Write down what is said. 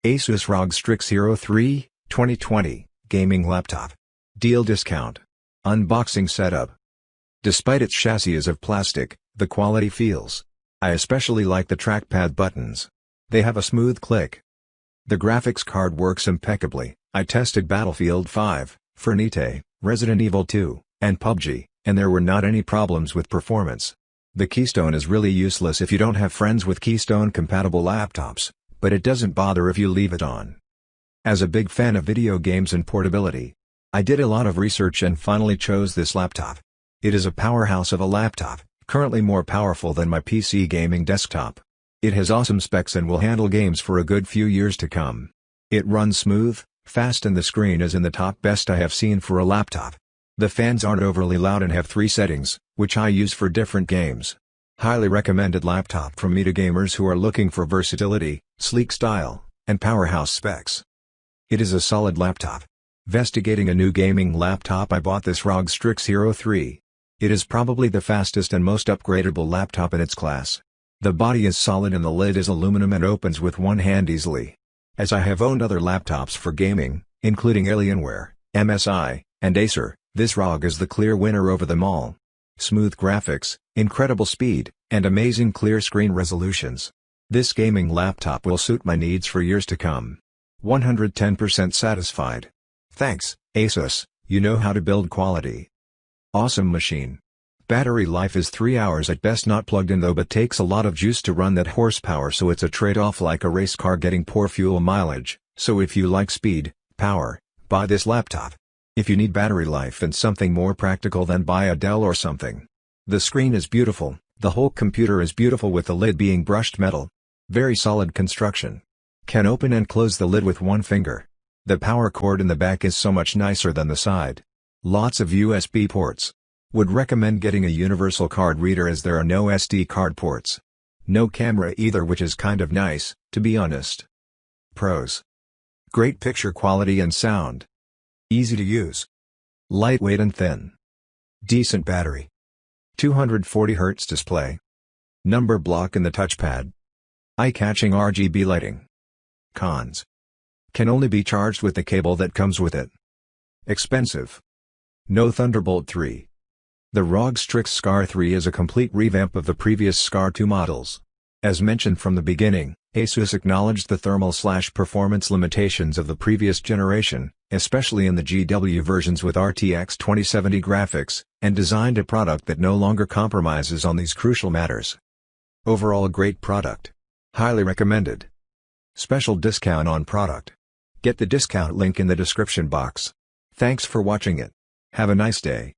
Asus ROG Strix Hero 3, 2020, Gaming Laptop. Deal Discount. Unboxing Setup. Despite its chassis is of plastic, the quality feels. I especially like the trackpad buttons. They have a smooth click. The graphics card works impeccably. I tested Battlefield 5, Fortnite, Resident Evil 2, and PUBG, and there were not any problems with performance. The Keystone is really useless if you don't have friends with Keystone-compatible laptops, but it doesn't bother if you leave it on. As a big fan of video games and portability, I did a lot of research and finally chose this laptop. It is a powerhouse of a laptop, currently more powerful than my PC gaming desktop. It has awesome specs and will handle games for a good few years to come. It runs smooth, fast, and the screen is in the top best I have seen for a laptop. The fans aren't overly loud and have 3 settings, which I use for different games. Highly recommended laptop from me to gamers who are looking for versatility, sleek style, and powerhouse specs. It is a solid laptop. Investigating a new gaming laptop, I bought this ROG Strix Hero 3. It is probably the fastest and most upgradable laptop in its class. The body is solid and the lid is aluminum and opens with one hand easily. As I have owned other laptops for gaming, including Alienware, MSI, and Acer, this ROG is the clear winner over them all. Smooth graphics, incredible speed, and amazing clear screen resolutions. This gaming laptop will suit my needs for years to come. 110% satisfied. Thanks, Asus, you know how to build quality. Awesome machine. Battery life is 3 hours at best, not plugged in though, but takes a lot of juice to run that horsepower, so it's a trade-off like a race car getting poor fuel mileage. So if you like speed, power, buy this laptop. If you need battery life and something more practical, then buy a Dell or something. The screen is beautiful, the whole computer is beautiful with the lid being brushed metal. Very solid construction. Can open and close the lid with one finger. The power cord in the back is so much nicer than the side. Lots of USB ports. Would recommend getting a universal card reader as there are no SD card ports. No camera either, which is kind of nice, to be honest. Pros. Great picture quality and sound. Easy to use. Lightweight and thin. Decent battery. 240Hz display. Number block in the touchpad. Eye-catching RGB lighting. Cons. Can only be charged with the cable that comes with it. Expensive. No Thunderbolt 3. The ROG Strix Scar 3 is a complete revamp of the previous Scar 2 models. As mentioned from the beginning, Asus acknowledged the thermal/performance limitations of the previous generation, especially in the GW versions with RTX 2070 graphics, and designed a product that no longer compromises on these crucial matters. Overall, a great product. Highly recommended. Special discount on product. Get the discount link in the description box. Thanks for watching it. Have a nice day.